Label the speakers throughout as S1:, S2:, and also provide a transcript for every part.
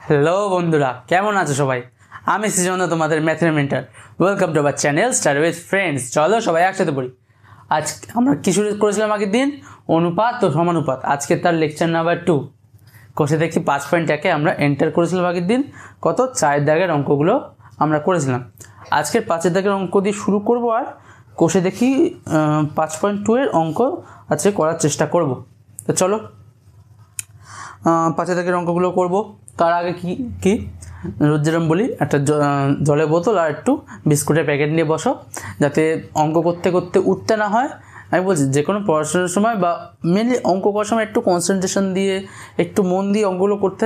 S1: Hello বন্ধুরা, কেমন আছো সবাই? আমি সৃজনদা, তোমাদের ম্যাথের mentor. Welcome to our channel study with friends. চলো সবাই একসাথে পড়ি। আজ আমরা কি শুরু করেছিলাম আগের দিন? অনুপাত ও সমানুপাত। আজকে তার লেকচার নাম্বার 2। কোষে দেখি 5.1-এ আমরা এন্টার করেছিলাম আগের দিন। কত 4 দাগের অঙ্কগুলো আমরা করেছিলাম। আজকের 5 দাগের অঙ্ক দিয়ে শুরু করব, আর কোষে দেখি 5.2-এর অঙ্ক আজকে করার চেষ্টা করব। তো চলো 5 দাগের অঙ্কগুলো করব। তার আগে কি রোজ যেরকম বলি, একটা জলের বোতল আর একটু বিস্কুটের প্যাকেট নিয়ে বসো, যাতে অঙ্ক করতে করতে উঠতে না হয়। আমি বলছি যে কোনো পড়াশোনার সময় বা মেনলি অঙ্ক করার সময় একটু কনসেন্ট্রেশন দিয়ে একটু মন দিয়ে অঙ্কগুলো করতে,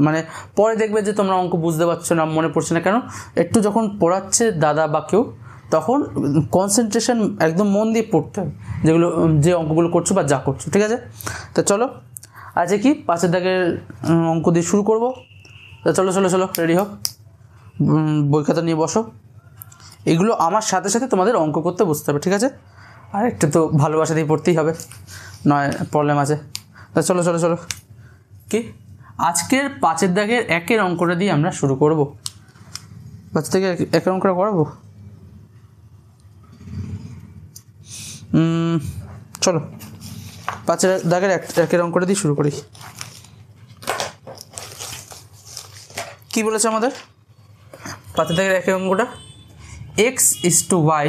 S1: মানে পরে দেখবে যে তোমরা অঙ্ক বুঝতে পারছো না, মনে পড়ছে না কেন। একটু যখন পড়াচ্ছে দাদা বা কেউ, তখন কনসেন্ট্রেশন একদম মন দিয়ে পড়তে হবে যে অঙ্কগুলো করছো বা যা করছো, ঠিক আছে? তো চলো আজকে কি 5 দাগের অঙ্ক দিয়ে শুরু করব। তো চলো চলো চলো রেডি হোক, বই খাতা নিয়ে বসো। এগুলো আমার সাথে সাথে তোমাদের অঙ্ক করতে বসতে হবে, ঠিক আছে? আর একটু তো ভালোবাসা দিয়ে পড়তেই হবে, নয় প্রবলেম আছে। তা চলো চলো চলো কি আজকের 5 দাগের 1-এর অঙ্কটা দিয়ে আমরা শুরু করব। 5 দাগের 1-এর অঙ্কটা করাবো। চলো 5 দাগের 1-এর অঙ্কটা দিয়ে শুরু করি। কি বলেছে আমাদের 5 দাগের 1-এর অঙ্কটা? x/y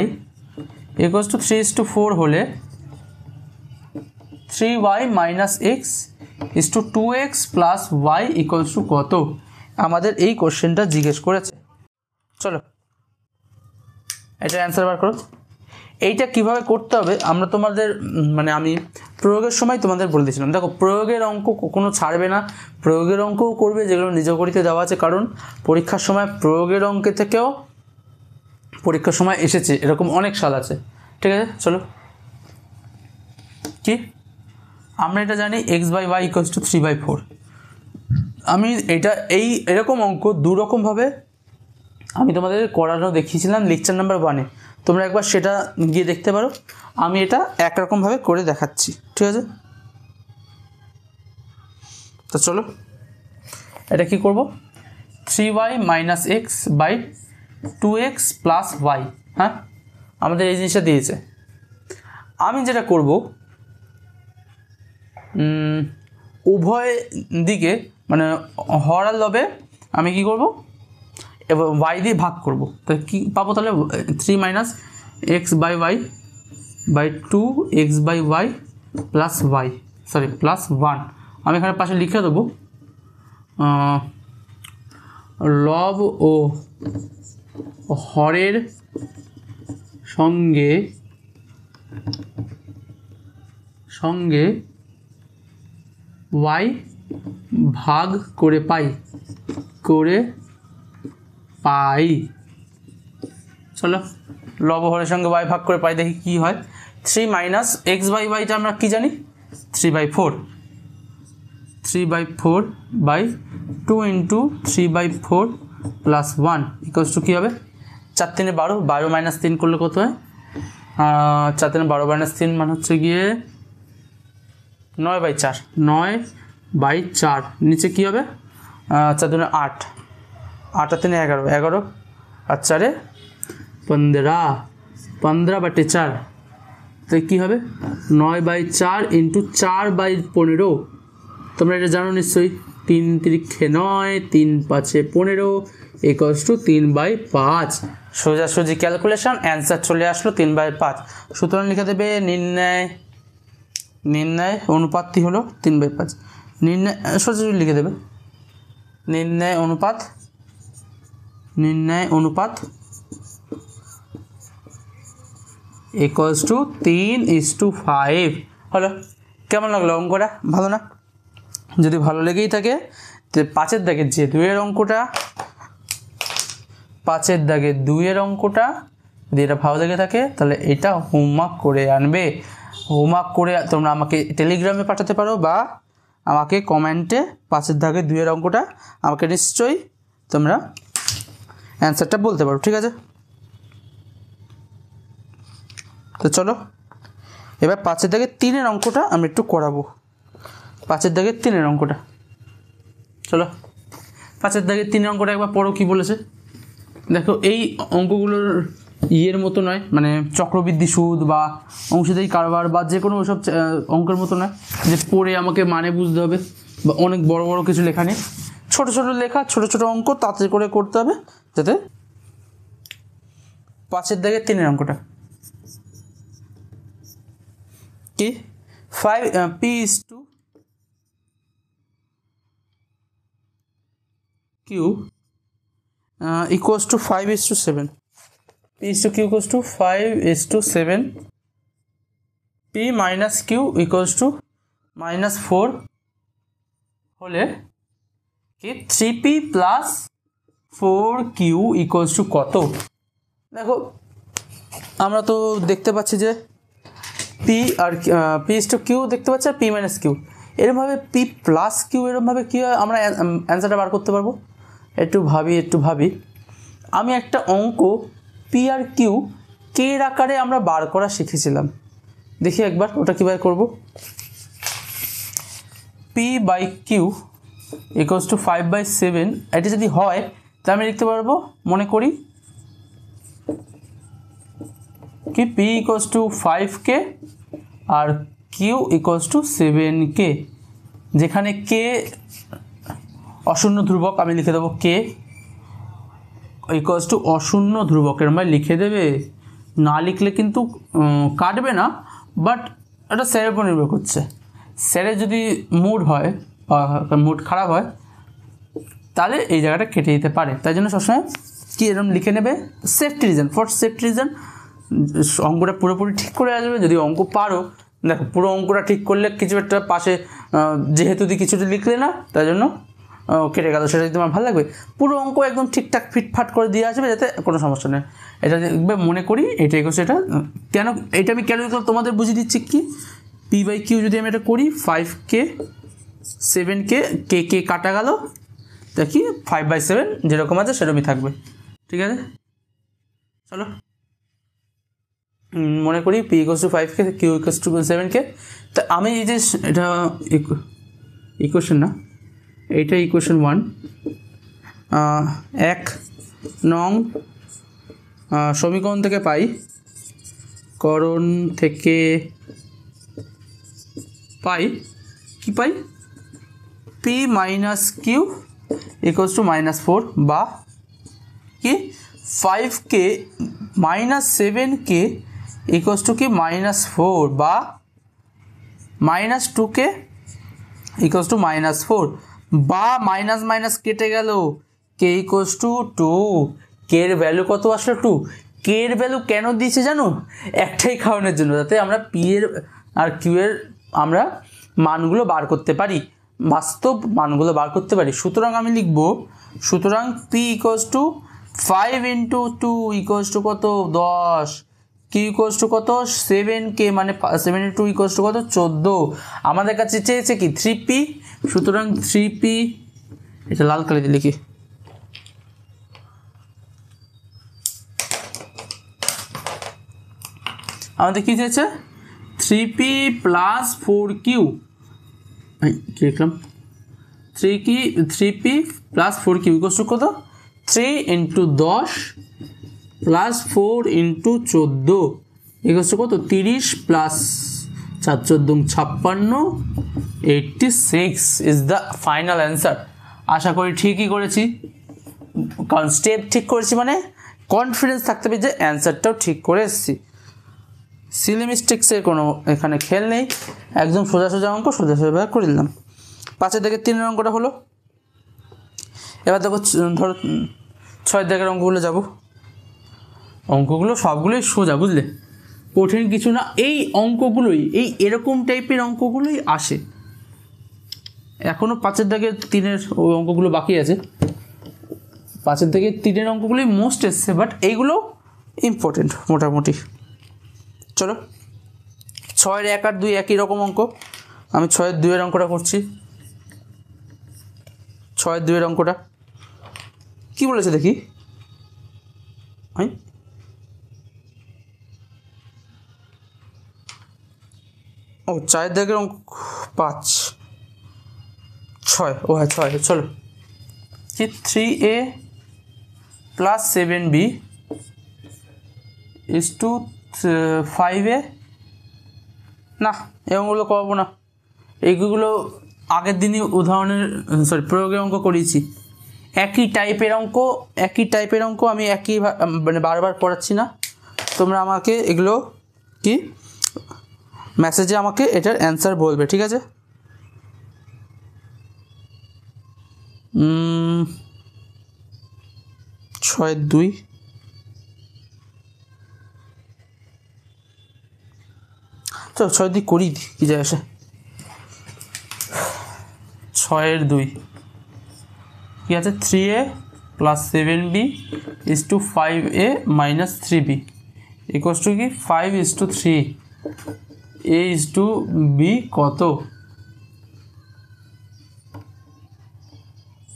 S1: = 3:4 হলে 3y - x = 2x + y = কত? আমাদের এই কোশ্চেনটা জিজ্ঞেস করেছে। চলো এটা অ্যান্সার বার করো। এইটা কিভাবে করতে হবে আমরা তোমাদের আমি প্রয়োগের সময় তোমাদের বলে দিয়েছিলাম। দেখো, প্রয়োগের অঙ্ক কখনো ছাড়বে না, প্রয়োগের অঙ্কও করবে যেগুলো নিজ গণিতে দেওয়া আছে, কারণ পরীক্ষার সময় প্রয়োগের অঙ্কে থেকেও পরীক্ষার সময় এসেছে, এরকম অনেক সাল আছে, ঠিক আছে? চলো কি আমরা এটা জানি x/y = 3/4। আমি এরকম অঙ্ক দুরকমভাবে আমি তোমাদের করানো দেখিয়েছিলাম লেকচার নাম্বার 1-এ। তোমরা একবার সেটা গিয়ে দেখতে পারো। আমি এটা একরকমভাবে করে দেখাচ্ছি, ঠিক আছে? তো চলো এটা কি করব? 3y - x / 2x + y। হ্যাঁ, আমাদের এই জিনিসটা দিয়েছে। আমি যেটা করব, উভয় দিকে হর আর লবে আমি কি করব, এবার y দিয়ে ভাগ করব। তো কি পাবো তাহলে? 3 - x/y / 2x/y + y, সরি +1। আমি এখানে পাশে লিখে দেবো লব ও হরের সঙ্গে y ভাগ করে পাই। চলো লব হরের সঙ্গে y ভাগ করে পাই, দেখি কি হয়। 3 - x/y আমরা কি জানি? 3/4। 3/4/2 × 3/4 + 1 = কী হবে? 4 × 3 = 12। 12 - 3 করলে কত হয়? 4 × 3 = 12 - 3 হচ্ছে গিয়ে 9/4। 9/4 নিচে কী হবে? 4 × 2 = 8, 8 × 3 = 11, 11 আর 4 = 15, 15/4। তো কী হবে? 9/4 × 4/15। তোমরা এটা জানো নিশ্চয়ই। 3 × 3 = 9, 3 × 5 = 15 = 3/5। সোজাসুজি ক্যালকুলেশন, অ্যান্সার চলে আসলো 3/5। সুতরাং লিখে দেবে নির্ণয় অনুপাতটি হলো 3/5। সোজাসুজি লিখে দেবে নির্ণয় অনুপাত = 3:5 হলো। কেমন লাগলো অঙ্কটা? ভালো না? যদি ভালো লেগেই থাকে তো 5 দাগের যে 2-এর অঙ্কটা, 5 দাগের 2-এর অঙ্কটা যদি এটা ভালো লেগে থাকে তাহলে এটা হোমওয়ার্ক করে আনবে। হোমওয়ার্ক করে তোমরা আমাকে টেলিগ্রামে পাঠাতে পারো, বা আমাকে কমেন্টে 5 দাগের 2-এর অঙ্কটা আমাকে নিশ্চয়ই তোমরা অ্যান্সারটা বলতে পারো, ঠিক আছে? তো চলো এবার 5 দাগের 3-এর অঙ্কটা আমি একটু করাবো। 5 দাগের 3-এর অঙ্কটা চলো 5 দাগের 3 অঙ্কটা একবার পড়ো কি বলেছে। দেখো এই অঙ্কগুলোর ইয়ের মতো নয়, মানে চক্রবৃদ্ধি সুদ বা অংশীদারি কারবার বা যে কোনো ওসব অঙ্কের মতো নয় যে পড়ে আমাকে মানে বুঝতে হবে বা অনেক বড় বড় কিছু লেখা নেই, ছোট ছোট লেখা, ছোট ছোট অঙ্ক তাড়াতাড়ি করে করতে হবে যাতে। 5 দাগের 3 অঙ্কটা কি 5 p/q equals to 5:7. p/q equals to 5:7. p minus q equals to -4 হলে কি 3p plus 4q equals to কত। দেখো আমরা তো দেখতে পাচ্ছি যে p আর p/q দেখতে পাচ্ছি আর p minus q, এরমভাবে p plus q এরমভাবে কী হয় আমরা অ্যান্সারটা বার করতে পারবো। একটু ভাবি আমি একটা অঙ্ক p আর q কে এর আকারে আমরা বার করা শিখেছিলাম, দেখি একবার ওটা কীভাবে করব। p/q equals to 5/7, এটা যদি হয় তাহলে আমি লিখতে পারবো, মনে করি কি p equals to 5k R q equals to 7k, যেখানে k অশূন্য ধ্রুবক আমি লিখে দেবো k ইকুয়ালস টু অশূন্য ধ্রুবকের মানে লিখে দেবে, না লিখলে কিন্তু কাটবে না, বাট এটা স্যারের উপর নির্ভর করছে। স্যারের যদি মুড হয় বা মুড খারাপ হয় তাহলে এই জায়গাটা কেটে দিতে পারে, তাই জন্য সবসময় কি এরকম লিখে নেবে safety reason, for safety reason অঙ্কটা পুরোপুরি ঠিক করে আসবে। যদি অঙ্ক পারো, দেখো পুরো অঙ্কটা ঠিক করলে কিছু একটা পাশে যেহেতু কিছুটা লিখলে না তাই জন্য কেটে গেল, সেটা যদি তোমার ভালো লাগবে। পুরো অঙ্ক একদম ঠিকঠাক ফিটফাট করে দিয়ে আসবে যাতে কোনো সমস্যা নেই। এটা দেখবে মনে করি এটাই করছে, এটা কেন এটা আমি কেন তোমাদের বুঝিয়ে দিচ্ছি কি p/q যদি আমি এটা করি 5k 7k কে কাটা গেল দেখি 5/7 যেরকম আছে সেরকমই থাকবে, ঠিক আছে। চলো মনে করি p equals to 5k q equals to 7k, তা আমি এই যে এটা ইকুয়েশন না, এইটা ইকুয়েশন 1 1 নং সমীকরণ থেকে পাই, কি পাই p minus q equals to -4 বা কি 5k minus 7k equals to কি -4 বা -2k equals to -4 বা মাইনাস কেটে গেল k equals to 2, k এর ভ্যালু কত আসলো 2, k এর ভ্যালু কেন দিয়েছে জানো, একটাই কারণের জন্য যাতে আমরা p এর আর q এর আমরা মানগুলো বার করতে পারি, বাস্তব মানগুলো বার করতে পারি। সুতরাং আমি লিখব, সুতরাং p equals to 5 into 2 equals to কত 10, q equals to কত 7k মানে 7 into 2 equals to কত 14, আমাদের কাছে চেয়েছে কি 3p, সুতরাং 3p এটা লাল কালি দিয়ে লিখি, আমাদের কি চেয়েছে 3p plus 4q, কি লিখলাম 3p plus 4q equals to কত 3 into 10 plus 4 into 14 equals to কত 30 plus 4 14 56 86 is the final answer। আশা করি ঠিকই করেছি, কারণ স্টেপ ঠিক করেছি মানে কনফিডেন্স থাকতে হবে যে অ্যান্সারটাও ঠিক করে এসেছি। সিলি মিস্টেক্সের কোনো এখানে খেল নেই, একদম সোজা অঙ্ক সোজা করে দিলাম। 5 থেকে 3 অঙ্কটা হলো। এবার দেখো ধরো 6 দাগের অঙ্কগুলো যাব, অঙ্কগুলো সবগুলোই সোজা বুঝলে, কঠিন কিছু না। এই অঙ্কগুলোই এরকম টাইপের অঙ্কগুলোই আসে, এখনও 5 দাগের 3 ওই অঙ্কগুলো বাকি আছে, 5 থেকে 3 অঙ্কগুলোই মোস্ট এসছে, বাট এইগুলো ইম্পর্টেন্ট মোটামুটি। চলো 6 1 আর 2 একই রকম অঙ্ক, আমি 6 2 অঙ্কটা করছি। 6 2 অঙ্কটা কি বলেছে দেখি, ও 4 দাগের অঙ্ক 5 6, ও হ্যাঁ 6, চলো কি 3a plus 7b is to 5a। না, এই অঙ্কগুলো করবো না, এইগুলো আগের দিনই প্রয়োগের অঙ্ক করিয়েছি। একই টাইপের অঙ্ক আমি মানে বারবার করাচ্ছি না। তোমরা আমাকে এগুলো কি মেসেজে আমাকে এটার অ্যান্সার বলবে, ঠিক আছে? 6-2 চলো 6-2 করি, কি যায় আসে। 6-2 কি আছে? 3a plus 7b is to 5a minus 3b equals to কি 5:3। a ইজ টু b কত?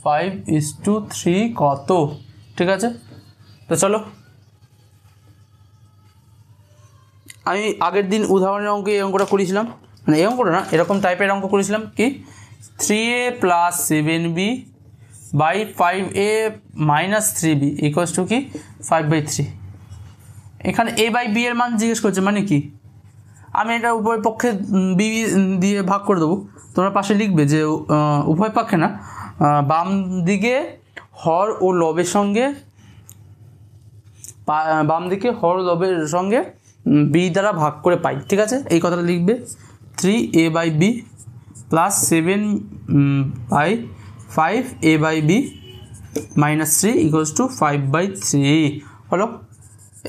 S1: 5:3 কত? ঠিক আছে, তো চলো আমি আগের দিন উদাহরণের অঙ্কে এই অঙ্কটা করেছিলাম, মানে এই অঙ্কটা না, এরকম টাইপের অঙ্ক করেছিলাম কি 3a plus 7b by 5a minus 3b equals to কি 5/3। এখানে a বাই b এর মান জিজ্ঞেস করছে, মানে কি আমি এটা উভয় পক্ষে b দিয়ে ভাগ করে দেবো। তোমরা পাশে লিখবে যে উভয় পক্ষে না, বাম দিকে হর ও লবের সঙ্গে, বাম দিকে হর লবের সঙ্গে b দ্বারা ভাগ করে পাই, ঠিক আছে? এই কথাটা লিখবে 3a by b plus 7 by 5a by b minus 3 equals to 5/3 হলো।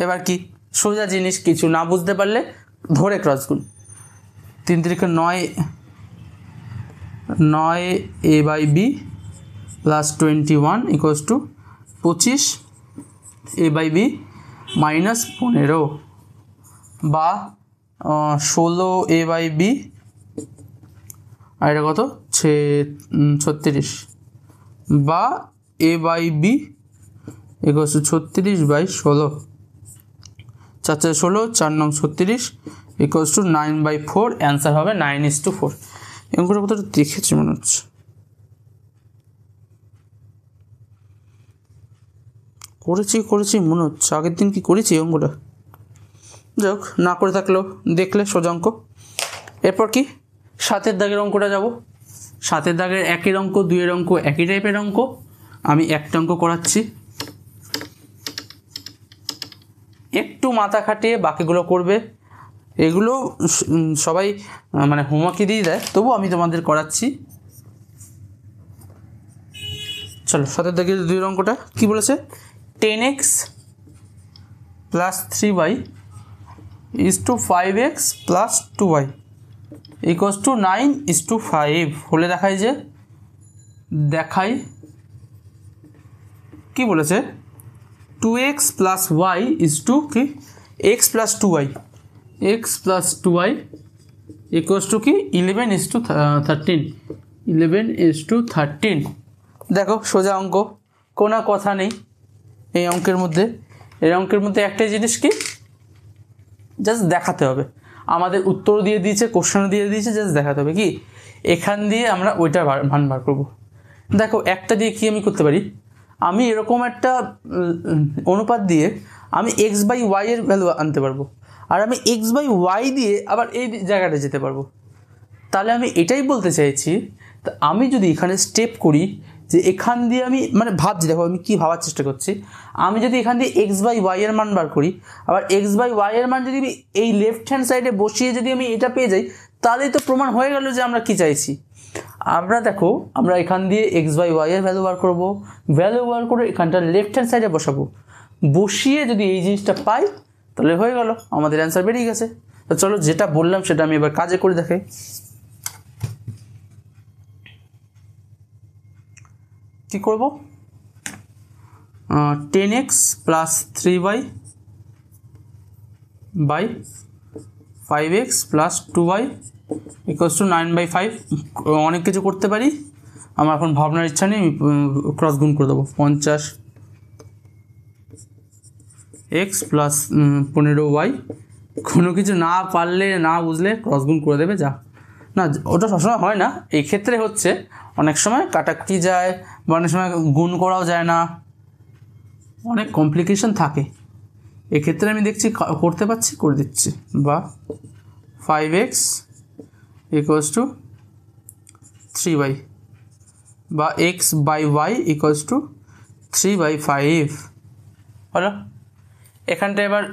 S1: এবার কি সোজা জিনিস, কিছু না বুঝতে পারলে ধরে ক্রস গুণ। 3 × 9a by b plus 21 equals to 25a by b minus 15 বা 16a বাই b আর এটা কত 36 বা a by b equals to 36/16। 4×4 = 16, 4 × 9 = 36 equals to 9/4। Answer হবে 9:4। এগুলো কতটা দেখেছি মনে হচ্ছে, করেছি মনে হচ্ছে। আগের দিন কি করেছি অঙ্কটা? যাক, না করে থাকলেও দেখলে সোজা অঙ্ক। এরপর কি 7-এর দাগের অঙ্কটা যাব। 7-এর দাগের 1-এর অঙ্ক, 2-এর অঙ্ক একই টাইপের অঙ্ক। আমি একটা অঙ্ক করাচ্ছি, একটু মাথা খাটিয়ে বাকিগুলো করবে। এগুলো সবাই মানে হোমওয়ার্কই দিয়ে দেয়, তবু আমি তোমাদের করাচ্ছি। চলো 7-এর দাগের 2-এর অঙ্কটা কি বলেছে? 10x plus 3y is to 5x plus 2y equals to 9:5 হলে দেখাই কি বলেছে 2x plus y is to কি x plus 2y equals to কি 11:13 11:13। দেখো সোজা অঙ্ক, কোনো কথা নেই এই অঙ্কের মধ্যে। এই অঙ্কের মধ্যে একটাই জিনিস কি, জাস্ট দেখাতে হবে। আমাদের উত্তর দিয়ে দিয়েছে, কোশ্চেনও দিয়ে দিয়েছে, জাস্ট দেখাতে হবে কি এখান দিয়ে আমরা ওইটার মান বার করবো। দেখো একটা দিয়ে কি আমি করতে পারি, আমি এরকম একটা অনুপাত দিয়ে আমি x/y এর ভ্যালু আনতে পারবো, আর আমি x/y দিয়ে আবার এই জায়গাটা যেতে পারবো। তাহলে আমি এটাই বলতে চাইছি, আমি যদি এখানে স্টেপ করি যে এখান দিয়ে আমি মানে ভাবছি, দেখো আমি কি ভাবার চেষ্টা করছি, আমি যদি এখান দিয়ে x/y এর মান বার করি, আবার x/y এর মান যদি আমি এই লেফট হ্যান্ড সাইডে বসিয়ে যদি আমি এটা পেয়ে যাই, তাহলেই তো প্রমাণ হয়ে গেল যে আমরা কি চাইছি। আমরা দেখো আমরা এখান দিয়ে x/y এর ভ্যালু বার করবো, ভ্যালু বার করে এখানটা লেফট হ্যান্ড সাইডে বসাবো, বসিয়ে যদি এই জিনিসটা পাই তাহলে হয়ে গেল, আমাদের অ্যান্সার বেরিয়ে গেছে। তো চলো যেটা বললাম সেটা আমি এবার কাজে করে দেখাই। কি করব, 10x plus 3y by 5x plus 2y equals to 9/5। অনেক কিছু করতে পারি, আমার এখন ভাবনার ইচ্ছা নেই, আমি ক্রস গুণ করে দেবো। 50x plus 15y। কোনো কিছু না পারলে না বুঝলে ক্রস গুণ করে দেবে, যা না, ওটা সবসময় হয় না, এই ক্ষেত্রে হচ্ছে অনেক সময় কাটাকুটি যায় বা অনেক সময় গুণ করাও যায় না, অনেক কমপ্লিকেশন থাকে। এক্ষেত্রে আমি দেখছি করতে পারছি, করে দিচ্ছি। বা 5x ইকুয়ালস টু 3y, বা x/y ইকুয়ালস টু 3/5 হলো। এখানটা এবার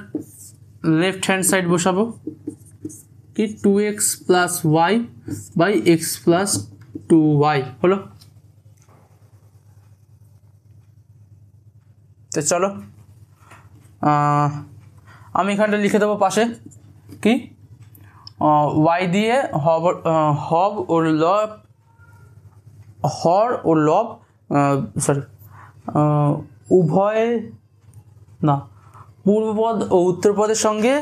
S1: লেফট হ্যান্ড সাইড বসাবো কি 2x + y / x + 2y হলো। তো চলো আমি এখানটা লিখে দেবো পাশে কি y দিয়ে হর ও লব উভয় না পূর্বপদ ও উত্তরপদের সঙ্গে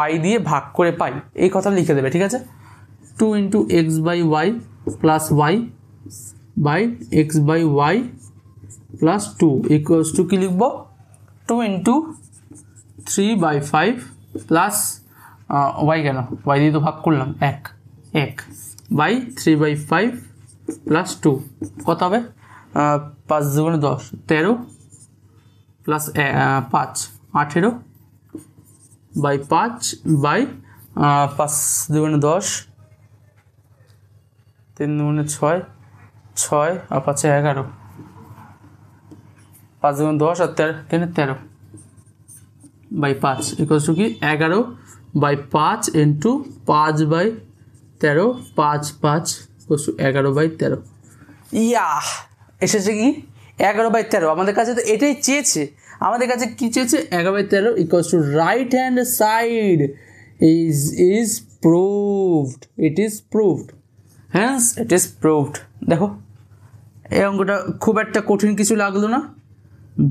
S1: y দিয়ে ভাগ করে পাই, এই কথা লিখে দেবে, ঠিক আছে। 2 × x/y + y / x/y + 2 equals to কি লিখব 2 × 3/5 প্লাস y, কেন y দিয়ে তো ভাগ করলাম 1 /3/5 প্লাস 2 কত হবে 5 × 2 = 10 13 plus 5 18 /5 5 2 × 10 3 2 × 6 6 R 5 11 5 2 × 10 R 13 /5 equals to কি 11/5 ইন্টু 5/13 5 5 ইকুয়ালস টু 11/13। ইয়া এসেছে কি 11/13। আমাদের কাছে তো এটাই চেয়েছে, আমাদের কাছে কি চেয়েছে 11/13 equals to right hand side is proved, it is proved, hence it is proved. দেখো এই অঙ্কটা খুব একটা কঠিন কিছু লাগলো না,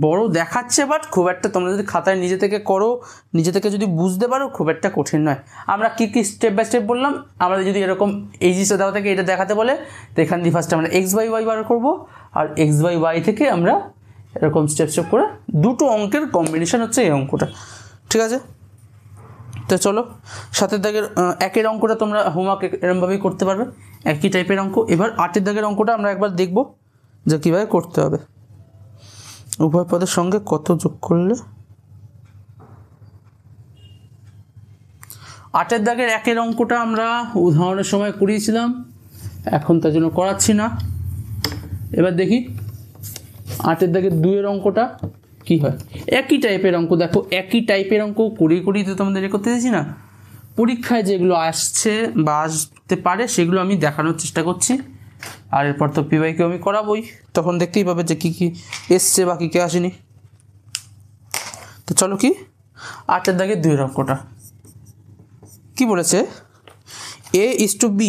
S1: বড় দেখাচ্ছে বাট খুব একটা, তোমরা যদি খাতায় নিজে থেকে করো, নিজে থেকে যদি বুঝতে পারো খুব একটা কঠিন নয়। আমরা কী কী স্টেপ বাই স্টেপ বললাম, আমাদের যদি এরকম এই জিনিসটা দেওয়া থেকে এটা দেখাতে বলে তো এখান দিয়ে ফার্স্টে আমরা x/y বার করবো, আর x/y থেকে আমরা এরকম স্টেপ স্টেপ করে দুটো অঙ্কের কম্বিনেশন হচ্ছে এই অঙ্কটা, ঠিক আছে। তো চলো 7 দাগের 1 অঙ্কটা তোমরা হোমওয়ার্ক এরকমভাবেই করতে পারবে, একই টাইপের অঙ্ক। এবার 8 দাগের অঙ্কটা আমরা একবার দেখব যে কীভাবে করতে হবে। উভয় পদের সঙ্গে কত যোগ করলে 8 দাগের 1 অঙ্কটা আমরা উদাহরণের সময় করিয়েছিলাম, এখন তার জন্য করাচ্ছি না। এবার দেখি 8 দাগের 2 অঙ্কটা কি হয়। একই টাইপের অঙ্ক, দেখো একই টাইপের অঙ্ক করিয়ে তো তোমাদের করতে দিয়েছি না, পরীক্ষায় যেগুলো আসছে বা আসতে পারে সেগুলো আমি দেখানোর চেষ্টা করছি। আর এরপর তো পিওয়াইকে আমি করাবই, তখন দেখতেই পাবে যে কী কী এসছে বা কী কী আসেনি। তো চলো কি 8 দাগের 2 অঙ্কটা কি বলেছে, a/b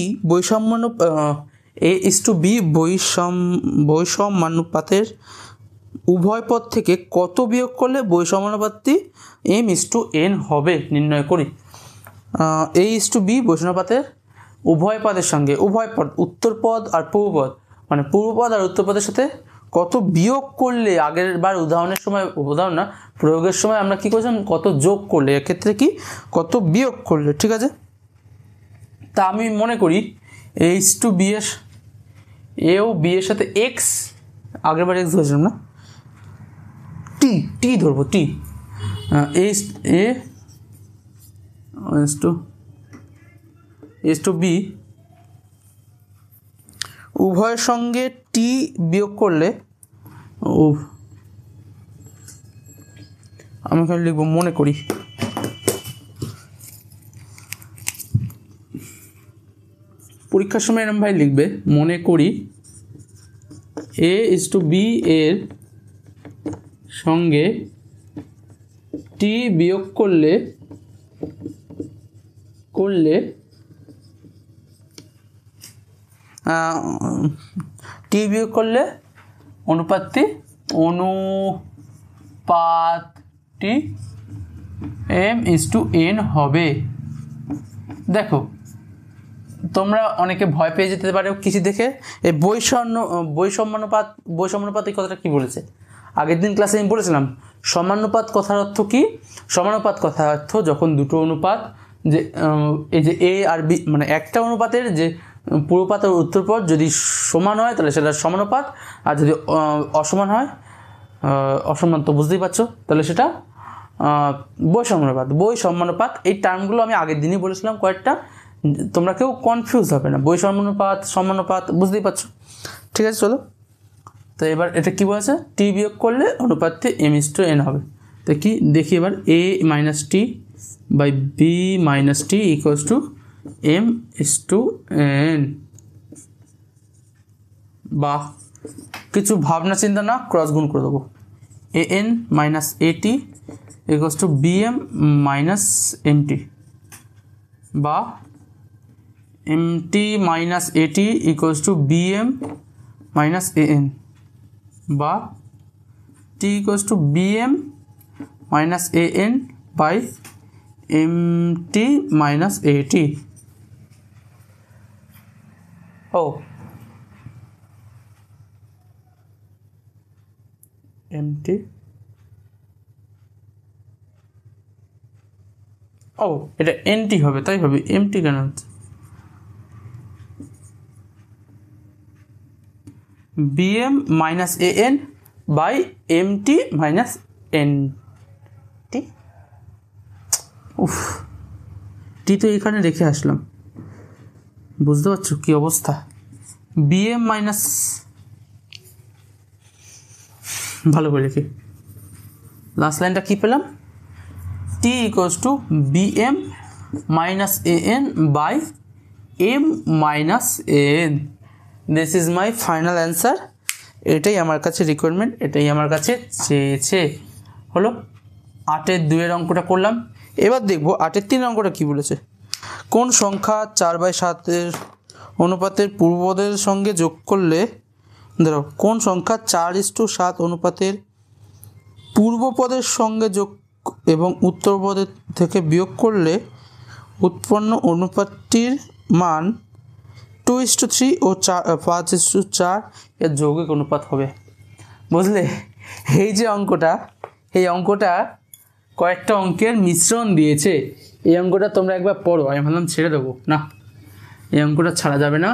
S1: বৈষম্যানুপাতের উভয় পদ থেকে কত বিয়োগ করলে বৈষম্যানুপাতটি m/n হবে নির্ণয় করি। a/b বৈষম্যানুপাতের উভয় পদের সঙ্গে, উভয় পদ উত্তর পদ আর পূর্বপদ, মানে পূর্বপদ আর উত্তর পদের সাথে কত বিয়োগ করলে, আগের বার উদাহরণের সময়, উদাহরণ না প্রয়োগের সময় আমরা কী করেছিলাম কত যোগ করলে, এক্ষেত্রে কি কত বিয়োগ করলে, ঠিক আছে। তা আমি মনে করি a/b এর a ও b এর সাথে x, আগের বার x ধরেছিলাম না, টি ধরবো, টি a/b উভয়ের সঙ্গে টি বিয়োগ করলে, আমি এখানে লিখবো মনে করি, পরীক্ষার সময় এরকম ভাই লিখবে মনে করি a/b এর সঙ্গে টি বিয়োগ করলে অনুপাতটি m/n হবে। দেখো তোমরা অনেকে ভয় পেয়ে যেতে পারো কিছু দেখে, এই বৈষম্যানুপাত এই কথাটা কী বলেছে, আগের দিন ক্লাসে আমি বলেছিলাম সমানুপাত কথার অর্থ কি, সমানুপাত কথার অর্থ যখন দুটো অনুপাত, যে এই যে এ আর বি মানে একটা অনুপাতের যে পূর্বপাত আর উত্তরপথ যদি সমান হয় তাহলে সেটা সমানুপাত, আর যদি অসমান হয়, অসমান তো বুঝতেই পারছো, তাহলে সেটা বৈষম্যানুপাত। বৈষম্যানুপাত এই টার্মগুলো আমি আগের দিনই বলেছিলাম কয়েকটা, তোমরা কেউ কনফিউজ হবে না, বৈষম্যানুপাত সমানুপাত বুঝতেই পারছো। ঠিক আছে, চলো তো এবার এটা কী বলেছে, টি বিয়োগ করলে অনুপাতটি m/n হবে। তো কি দেখি এবার, a - t by b - t equals to m/n। বা কিছু ভাবনা চিন্তা না, ক্রস গুণ করে দেবো, an - at equals to bm - mt, বা mt - at equals to bm - an, বা t equals to bm - an by mt - at। ও mt, ও এটা nt হবে, তাই হবে, mt কেন হচ্ছে, bm - an by mt - nt। উফ, টি তো এখানে রেখে আসলাম, বুঝতে পারছো কি অবস্থা। bm মাইনাস, ভালো করে লিখি, লাস্ট লাইনটা কী পেলাম, t equals to bm - an by m - an। This is my final answer. এটাই আমার কাছে রিকোয়ারমেন্ট, এটাই আমার কাছে চেয়েছে। হলো 8-এর 2-এর অঙ্কটা করলাম। এবার দেখবো 8-এর 3 অঙ্কটা কী বলেছে। কোন সংখ্যা 4/7 অনুপাতের পূর্বপদের সঙ্গে যোগ করলে, ধরো কোন সংখ্যা 4:7 অনুপাতের পূর্বপদের সঙ্গে যোগ এবং উত্তরপদের থেকে বিয়োগ করলে উৎপন্ন অনুপাতটির মান 2:3 ও 5:4 এর যৌগিক অনুপাত হবে। বুঝলে, এই যে অঙ্কটা, এই অঙ্কটা কয়েকটা অঙ্কের মিশ্রণ দিয়েছে। এই অঙ্কটা তোমরা একবার পড়ো, আমি ভাবলাম ছেড়ে দেবো, না এই অঙ্কটা ছাড়া যাবে না,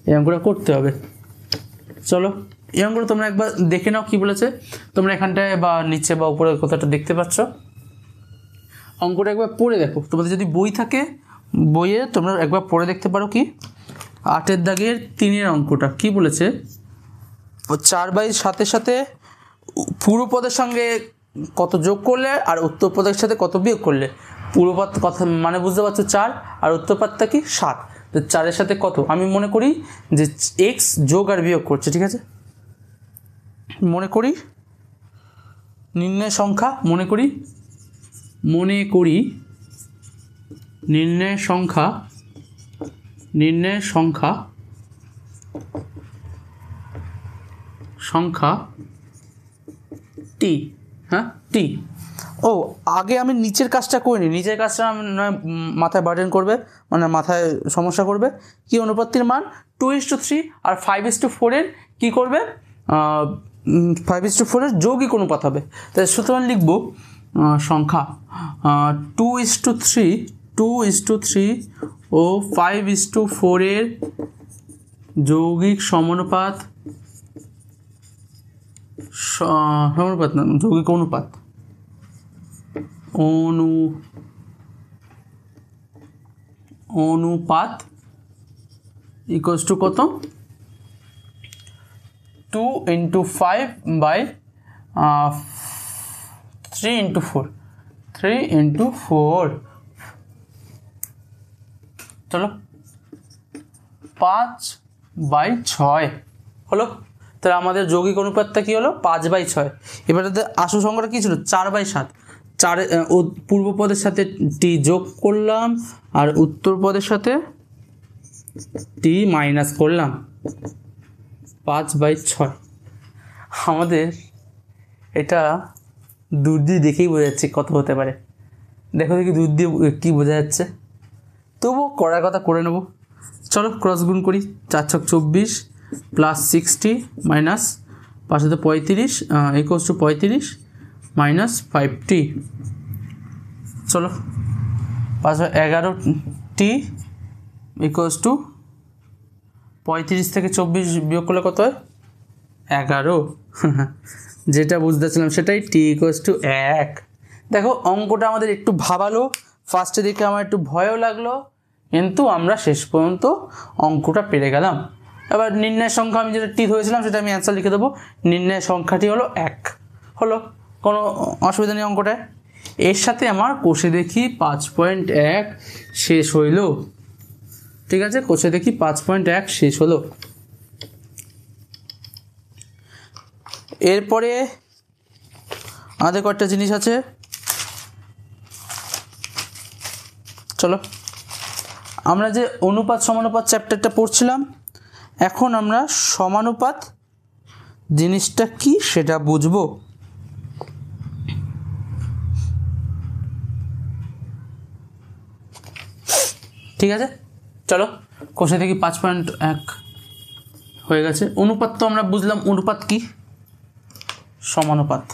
S1: এই অঙ্কটা করতে হবে। চলো এই অঙ্কটা তোমরা একবার দেখে নাও কী বলেছে। তোমরা এখানটায় বা নিচে বা উপরে কোথাটা দেখতে পাচ্ছ, অঙ্কটা একবার পড়ে দেখো। তোমাদের যদি বই থাকে, বইয়ে তোমরা একবার পড়ে দেখতে পারো। কি 8-এর দাগের 3-এর অঙ্কটা কি বলেছে, 4/7 সাথে পূর্বপদের সঙ্গে কত যোগ করলে আর উত্তরপদের সাথে কত বিয়োগ করলে, পূর্বপদ কথা মানে বুঝতে পারছো 4, আর উত্তরপদটা কি 7। তো 4-এর সাথে কত, আমি মনে করি যে x যোগ আর বিয়োগ করছে, ঠিক আছে, মনে করি নির্ণয় সংখ্যা, নির্ণয় সংখ্যা টি, হ্যাঁ টি। ও আগে আমি নিচের কাজটা করিনি, নিচের কাজটা নয় মাথায় বার্ডেন করবে, মানে মাথায় সমস্যা করবে। কি অনুপাতটির মান 2:3 আর 5:4 কী করবে, 5:4 যৌগিক অনুপাত হবে। তাই সুতরাং লিখব সংখ্যা 2:3 ও 5:4 যৌগিক সমানুপাত, যৌগিক অনুপাত ইকুয়ালস টু কত, 2 × 5 বাই 3 × 4, 3 × 4, চলো 5/6 হলো। তাহলে আমাদের যৌগিক অনুপাতটা কী হলো, 5/6। এবারে আসল সংখ্যাটা কী ছিল, 4/7। 4 পূর্বপদের সাথে টি যোগ করলাম আর উত্তরপদের সাথে টি মাইনাস করলাম, 5/6। আমাদের এটা দূর দিয়ে দেখেই বোঝা যাচ্ছে কত হতে পারে। দেখো দেখি দূর দিয়ে কী বোঝা যাচ্ছে, তবুও করার কথা করে নেব। চলো ক্রস গুণ করি, 4×6 24 plus 60 minus 535 equals to 35 minus 5t। চলো 5/11t ইকুয়ালস টু 35 থেকে 24 বিয়োগ করলে কত হয়? 11। যেটা বুঝতেছিলাম সেটাই, t = 1। দেখো অঙ্কটা আমাদের একটু ভাবালো, ফার্স্টে দেখে আমার একটু ভয়ও লাগলো, কিন্তু আমরা শেষ পর্যন্ত অঙ্কটা পেরে গেলাম। এবার নির্ণয় সংখ্যা আমি যেটা টি ধরেছিলাম সেটা আমি অ্যান্সার লিখে দেবো। নির্ণয় সংখ্যাটি হলো 1, হলো, কোনো অসুবিধা নেই অঙ্কটায়। এর সাথে আমার কষে দেখি 5.1 শেষ হইল। ঠিক আছে, কষে দেখি 5.1 শেষ হলো। এরপরে আমাদের কয়েকটা জিনিস আছে, চলো। আমরা যে অনুপাত সমানুপাত চ্যাপ্টারটা পড়ছিলাম, এখন আমরা সমানুপাত জিনিসটা কি সেটা বুঝবো। ঠিক আছে, চলো কষে দেখি 5.1 হয়ে গেছে। অনুপাত তো আমরা বুঝলাম, অনুপাত কি? সমানুপাত,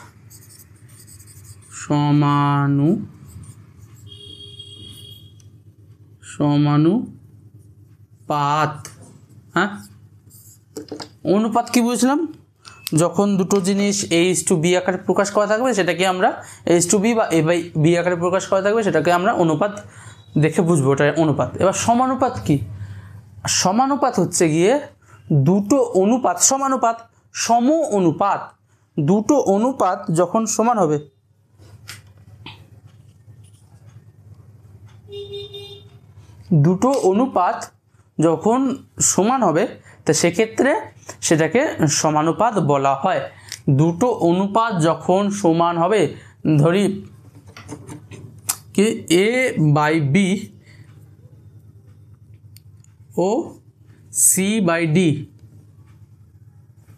S1: সমানুপাত। হ্যাঁ, অনুপাত কি বুঝলাম? যখন দুটো জিনিস a/b আকারে প্রকাশ করা থাকবে সেটাকে আমরা a/b বা a/b আকারে প্রকাশ করা থাকবে সেটাকে আমরা অনুপাত দেখে বুঝবো, ওটা অনুপাত। এবার সমানুপাত কি? সমানুপাত হচ্ছে গিয়ে দুটো অনুপাত, সমানুপাত সম অনুপাত, দুটো অনুপাত যখন সমান হবে, দুটো অনুপাত যখন সমান হবে তা সেক্ষেত্রে সেটাকে সমানুপাত বলা হয়। দুটো অনুপাত যখন সমান হবে, ধরি কি a/b ও c/d,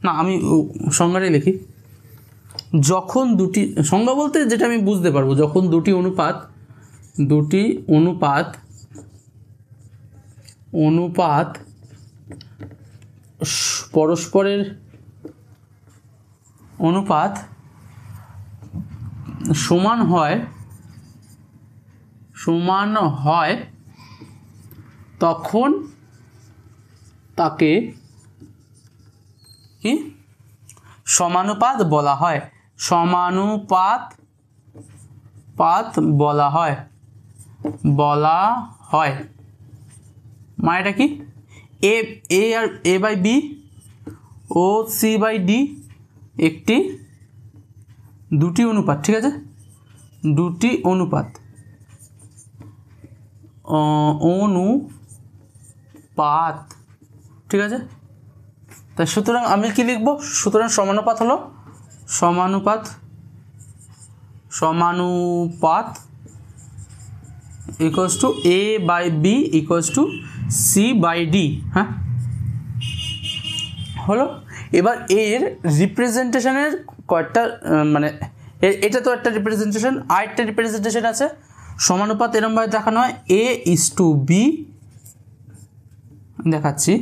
S1: না আমি সংজ্ঞাটাই লিখি। যখন দুটি, সংজ্ঞা বলতে যেটা আমি বুঝতে পারবো, যখন দুটি অনুপাত পরস্পরের অনুপাত সমান হয় তখন তাকে কি সমানুপাত বলা হয়। সমানুপাত বলা হয়। মানে এটা কি? a R a/b O c/d দুটি অনুপাত, ঠিক আছে, দুটি অনুপাত, ঠিক আছে। তাই সুতরাং আমি কি লিখবো? সুতরাং সমানুপাত হলো সমানুপাত equals to a/b equals to c/d। হ্যাঁ, হলো। এবার এর রিপ্রেজেন্টেশনের কয়েকটা, মানে এটা তো একটা রিপ্রেজেন্টেশন, আর একটা রিপ্রেজেন্টেশন আছে। সমানুপাত এরমভাবে দেখানো হয় a/b, দেখাচ্ছি।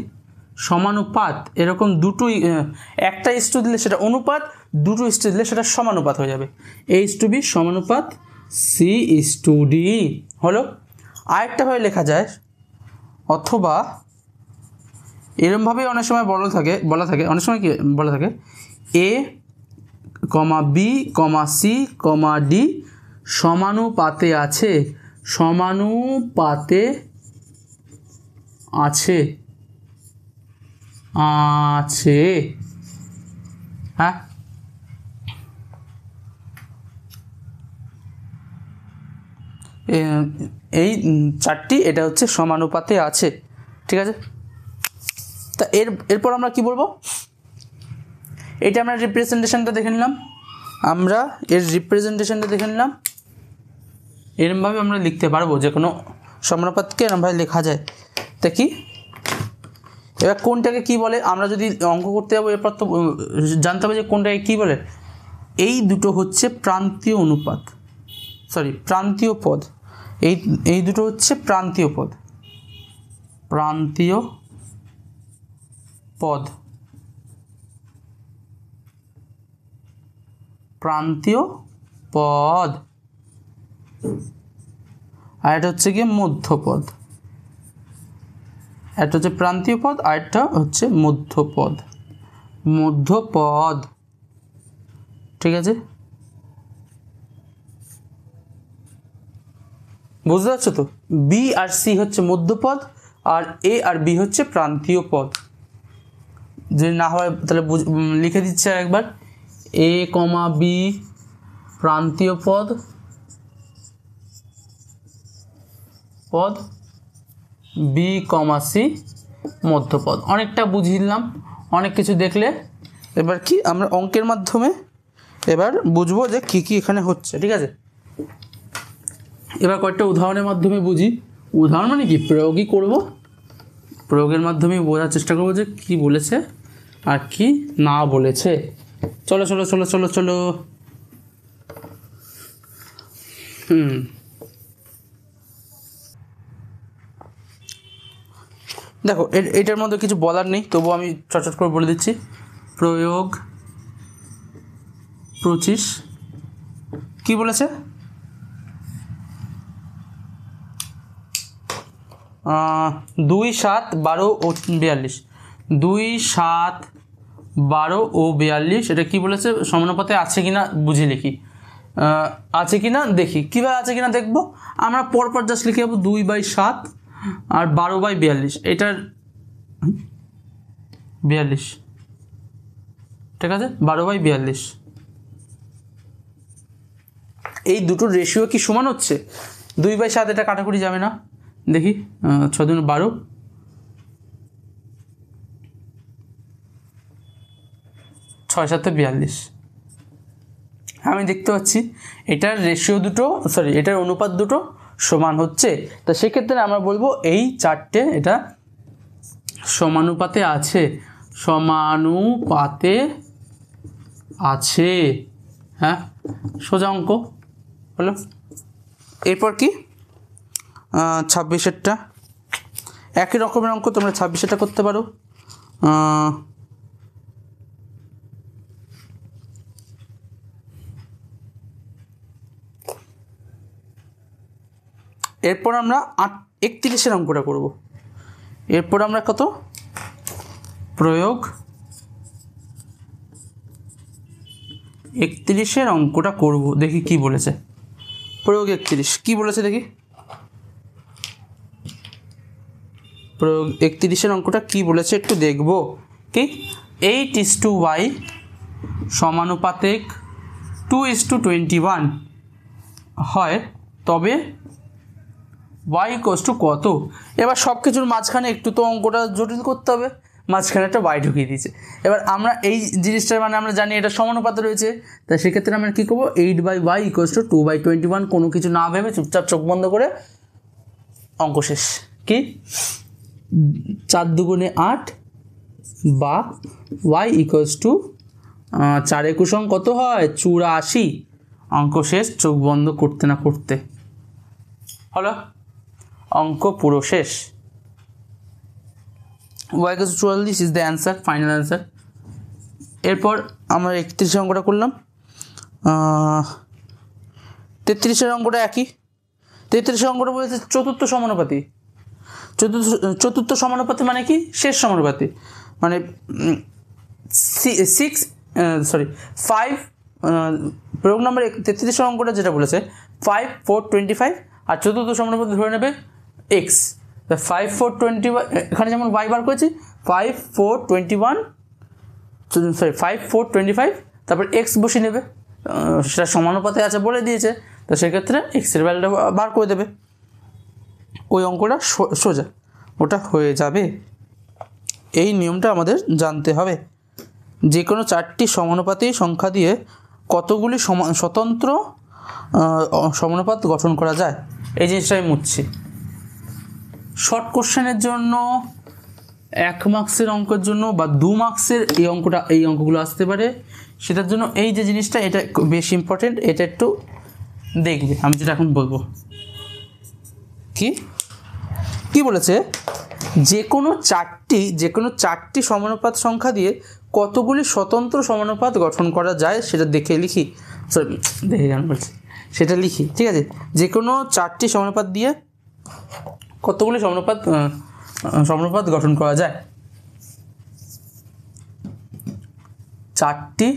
S1: সমানুপাত এরকম দুটোই, একটা ইস্টু দিলে সেটা অনুপাত, দুটো ইস্টু দিলে সেটা সমানুপাত হয়ে যাবে। a/b সমানুপাত c/d হলো। আরেকটা ভাবে লেখা যায়, অথবা এরমভাবেই অনেক সময় বলা থাকে অনেক সময় কি বলা থাকে, a, b, c, d সমানুপাতে আছে। হ্যাঁ, এই চারটি, এটা হচ্ছে সমানুপাতে আছে, ঠিক আছে। তা এরপর আমরা কি বলবো? এটা আমরা রিপ্রেজেন্টেশনটা দেখে নিলাম, এরমভাবে আমরা লিখতে পারবো, যে কোনো সমানুপাতকে এরমভাবে লেখা যায়। তা কি, এবার কোনটাকে কি বলে আমরা যদি অঙ্ক করতে যাবো, এরপর তো জানতে হবে যে কোনটাকে কি বলে। এই দুটো হচ্ছে প্রান্তীয় পদ, এই দুটো হচ্ছে প্রান্তীয় পদ, আর এটা হচ্ছে গিয়ে মধ্যপদ। একটা হচ্ছে প্রান্তীয় পদ, আর একটা হচ্ছে মধ্যপদ। মধ্যপদ, ঠিক আছে, বুঝতে পারছো তো? বি আর সি হচ্ছে মধ্যপদ, আর এ আর বি হচ্ছে প্রান্তীয় পদ। যদি না হয় তাহলে লিখে দিচ্ছে একবার, এ কমা বি প্রান্তীয় পদ, বি কমা সি মধ্যপদ। অনেকটা বুঝিলাম, অনেক কিছু দেখলে। এবার কি আমরা অঙ্কের মাধ্যমে এবার বুঝবো যে কি কি এখানে হচ্ছে, ঠিক আছে? এবার কয়েকটা উদাহরণের মাধ্যমে বুঝি। উদাহরণ মানে কি, প্রয়োগই করব, প্রয়োগের মাধ্যমে বোঝার চেষ্টা করবো যে কি বলেছে আর কি না বলেছে। চলো চলো চলো চলো চলো। দেখো এটার মধ্যে কিছু বলার নেই, তবু আমি চটচট করে বলে দিচ্ছি। প্রয়োগ 25 কি বলেছে? 2, 7, 12 ও 42। 2, 7, 12 ও 42 এটা কি বলেছে? সমানুপাতে আছে কিনা বুঝে লিখি। আছে কিনা দেখি, কীভাবে আছে কিনা দেখবো? আমরা পরপর জাস্ট লিখে যাবো 2/7 আর 12/42। এটার 42, ঠিক আছে, 12/42। এই দুটোর রেশিও কি সমান হচ্ছে? 2/7 এটা কাটাকুটি যাবে না, দেখি 6 × 12, 6 × 7 = 42। আমি দেখতে পাচ্ছি এটার রেশিও দুটো, সরি এটার অনুপাত দুটো সমান হচ্ছে। তো সেক্ষেত্রে আমরা বলবো এই চারটে এটা সমানুপাতে আছে, সমানুপাতে আছে। হ্যাঁ, সোজা অঙ্ক হলো। এরপর কি 26এরটা একই রকমের অঙ্ক, তোমরা 26এরটা করতে পারো। এরপর আমরা 31এর অঙ্কটা করব। এরপর আমরা কত? প্রয়োগ 31এর অঙ্কটা করব, দেখি কি বলেছে। প্রয়োগ 31 কি বলেছে দেখি। প্রয়োগ 31এর অঙ্কটা কি বলেছে একটু দেখব। কি 8:y সমানুপাতিক 2:21 হয়, তবে y = কত? এবার সব কিছুর মাঝখানে একটু তো অঙ্কটা জটিল করতে হবে, মাঝখানে একটা y ঢুকিয়ে দিয়েছে। এবার আমরা এই জিনিসটার মানে আমরা জানি এটা সমানুপাতে রয়েছে, তাই সেক্ষেত্রে আমরা কী করবো? 8/y = 2/21। কোনো কিছু না ভেবে চুপচাপ চোখ বন্ধ করে অঙ্ক শেষ। কি 4 × 8 বা y = 4 × 21 কত হয়? 84। অঙ্ক শেষ, চোখ বন্ধ করতে না করতে। হলো, অঙ্ক পুরো শেষ। y = 44 is the answer, final answer. এরপর আমরা 31 অঙ্কটা করলাম। 33-এর অঙ্কটা একই। 33-এর অঙ্কটা বলেছে চতুর্থ সমানুপাতি। চতুর্থ সমানুপাতি মানে কি? শেষ সমানুপাতি, মানে 5 প্রয়োগ নম্বর 33-এর অঙ্কটা যেটা বলেছে 5, 4, 25, আর চতুর্থ সমানুপাতি ধরে নেবে x। 5, 4, 21, এখানে যেমন y বার করেছি 5, 4, 21, 5, 4, 25, তারপর x বসিয়ে নেবে, সেটা সমানুপাতে আছে বলে দিয়েছে, তো সেক্ষেত্রে এক্সের ভ্যালুটা বার করে দেবে। ওই অঙ্কটা সোজা ওটা হয়ে যাবে। এই নিয়মটা আমাদের জানতে হবে। যে কোনো 4টি সমানুপাতি সংখ্যা দিয়ে কতগুলি স্বতন্ত্র সমানুপাত গঠন করা যায়, এই জিনিসটা আমি মুছছি। শর্ট কোশ্চেনের জন্য 1 মার্কসের অঙ্কের জন্য বা 2 মার্কসের এই অঙ্কগুলো আসতে পারে, সেটার জন্য এই যে জিনিসটা এটা বেশ ইম্পর্টেন্ট, এটা একটু দেখবে। আমি যেটা এখন বলবো কি বলেছে, যে কোনো চারটি সমানুপাত সংখ্যা দিয়ে কতগুলি স্বতন্ত্র সমানুপাত গঠন করা যায় সেটা দেখে লিখি, সেটা লিখি, ঠিক আছে। যে কোনো 4টি সমানুপাত দিয়ে কতগুলি সমানুপাত সমানুপাত গঠন করা যায়। চারটি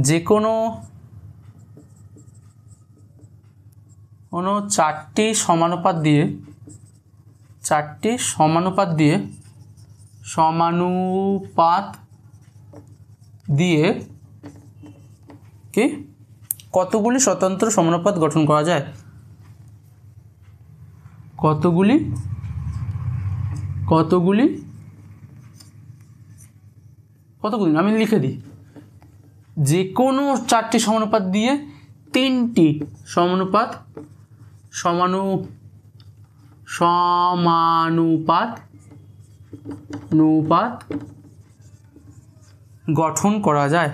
S1: যে কোনো চারটি সমানুপাত দিয়ে কি কতগুলি স্বতন্ত্র সমানুপাত গঠন করা যায়? কতগুলি আমি লিখে দিই, যে কোনো চারটি সমানুপাত দিয়ে তিনটি সমানুপাত গঠন করা যায়।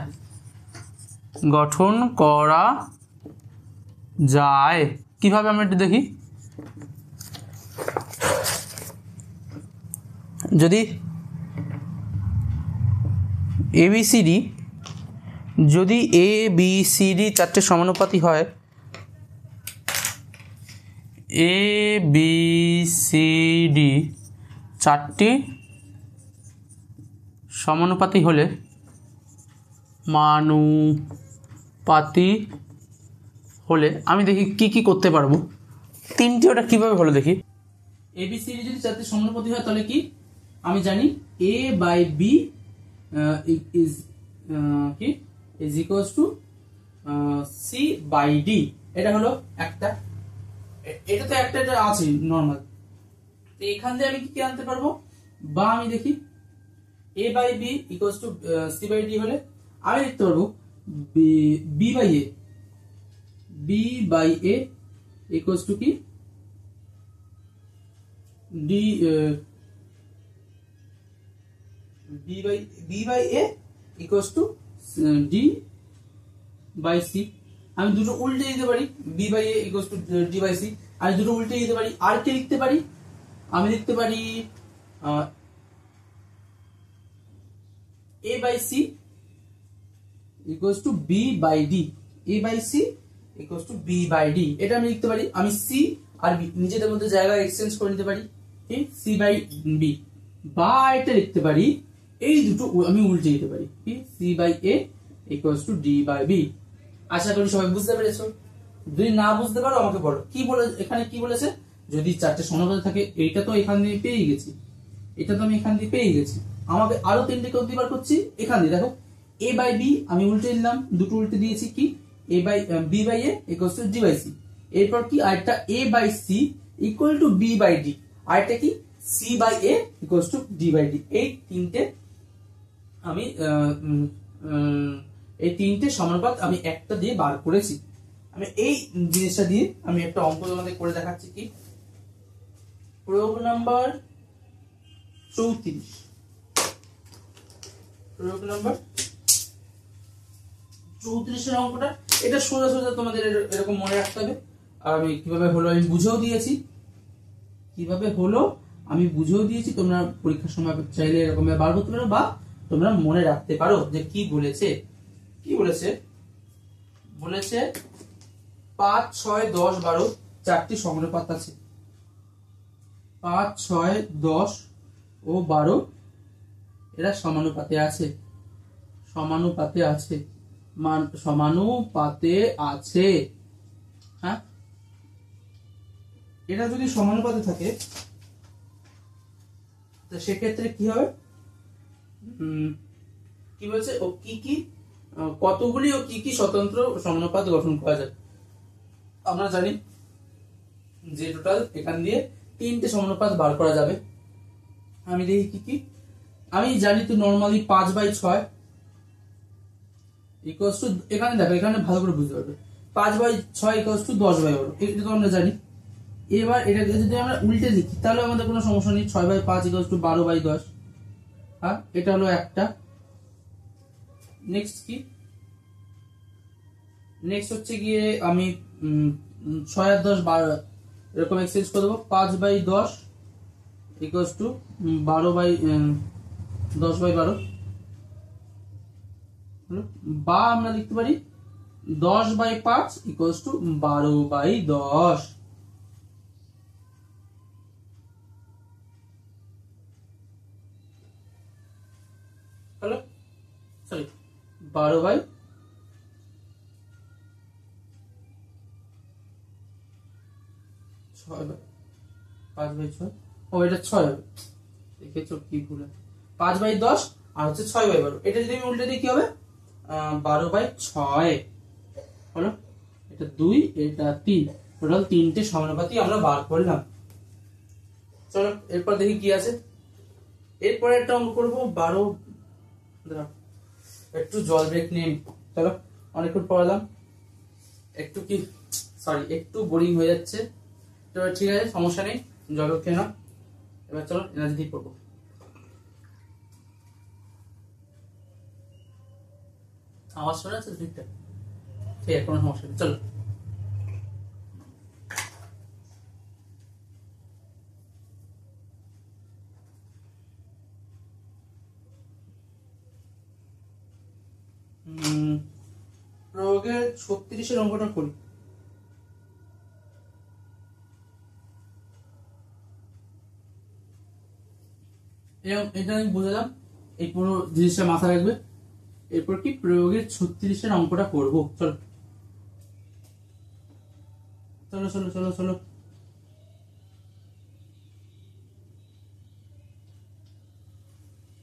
S1: কিভাবে আমরা একটু দেখি। যদি ABCD চারটে সমানুপাতি হয়, ABCD চারটি সমানুপাতি হলে আমি দেখি কি করতে পারবো। তিনটি ওটা কিভাবে হলো দেখি। ABCD যদি চারটি সমানুপাতি হয় তাহলে কি আমি জানি A/B is equals to C/D। এটা হলো একটা, এটা তো একটা আছে নর্মাল। তো এখান থেকে আমি কি আনতে পারবো, বা আমি দেখি A/B equals to C/D হলে আমি লিখতে পারবো B/A equals to কি B/A equals to D/C। আমি দুটো উল্টে দিতে পারি, B/A equals to D/C। আমি দুটো উল্টে দিতে পারি। আর কি লিখতে পারি, আমি লিখতে পারি A/C equals to B/D। A/C equals to B/D এটা আমি লিখতে পারি। আমি C আর B নিজেদের মধ্যে জায়গা এক্সচেঞ্জ করে নিতে পারি, C/B। বা এটা লিখতে পারি, এই দুটো আমি উল্টে দিতে পারি, C/A equals to D/B। আশা করি সবাই বুঝতে পেরেছো। যদি না বুঝতে পারো আমাকে বলো। এখানে কি বলেছে, যদি চারটে সমানুপাত থাকে, এইটা তো এখান দিয়ে পেয়ে গেছি, এটা তো আমি এখান দিয়ে পেয়ে গেছি, আমাকে আরো তিনটে করতে বার করছি এখান দিয়ে। দেখো A/B আমি উল্টে দিলাম, দুটো উল্টে দিয়েছি, কি B/A equals to D/C। এরপর কি আরেকটা A/C equal to B/D, আরেকটা কি C/A equals to D/D। এই তিনটে সমানুপাত আমি একটা দিয়ে বার করেছি। আমি এই জিনিসটা দিয়ে আমি একটা অঙ্ক তোমাদের করে দেখাচ্ছি। কি প্রয়োগ নাম্বার 34, প্রয়োগ নাম্বার 34 অঙ্কটা। এটা সোজা সোজা তোমাদের এরকম মনে রাখতে হবে। আর আমি কিভাবে হলো আমি বুঝেও দিয়েছি, তোমরা পরীক্ষার সময় চাইলে এরকম বার করতে পারো, বা তোমরা মনে রাখতে পারো যে কি বলেছে। 5, 6, 10, 12 চারটি সমানুপাত আছে। 5, 6, 10 ও 12 এরা সমানুপাতে আছে। হ্যাঁ, এটা যদি সমানুপাতে থাকে তো সেক্ষেত্রে কি হবে, কি বলছে, ও কি কতগুলি ও কি স্বতন্ত্র সমানুপাত গঠন করা যায়। আমরা জানি যে টোটাল এখান দিয়ে তিনটে সমানুপাত বার করা যাবে। আমি দেখি কি আমি জানি তো নরমালি 5/6 ইকুয়ালস টু, এখানে দেখো এখানে ভালো করে বুঝতে পারবে, 5/6 ইকুয়ালস টু 10/12, এটা তো আমরা জানি। এবার এটাকে যদি আমরা উল্টে লিখি তাহলে আমাদের কোনো সমস্যা নেই। 6/5 ইকুয়ালস টু 12/10। হ্যাঁ, এটা হলো একটা। নেক্সট কি, নেক্সট হচ্ছে গিয়ে আমি 6 আর 10 12 এরকম এক্সচেঞ্জ করে দেবো। 5/10 ইকুয়ালস টু 10/12, বা আমরা লিখতে পারি 10/5 ইকুয়ালস টু 12/10। সরি 12/5 5/6 ও এটা 6 হবে, দেখেছো কি ভুল, 5/10 আর হচ্ছে 6/12। এটা যদি আমি উল্টে দিই কি হবে, 12/6 হলো, এটা 2 এটা 3, টোটাল 3টে সমানুপাতি আমরা বার করলাম। চলো এরপর দেখি কি আছে। এরপরে একটা অঙ্ক করবো 12, একটু জল ব্রেক নিয়ে। চলো অনেকক্ষণ পড়ালাম, একটু কি সরি একটু বোরিং হয়ে যাচ্ছে, তো ঠিক আছে সমস্যা নেই, জল খেয়ে নাও। এবার চলো এনার্জি দিয়ে পড়বো। আওয়াজ শোনা যাচ্ছে ঠিকঠাক? ঠিক আছে, কোনো সমস্যা নেই, চলো। প্রয়োগের 36-এর অঙ্কটা করি। এটা আমি বুঝলাম, এই পুরো জিনিসটা মাথায় রাখবে। এরপর কি প্রয়োগের 36-এর অঙ্কটা করবো। চলো চলো চলো চলো চলো,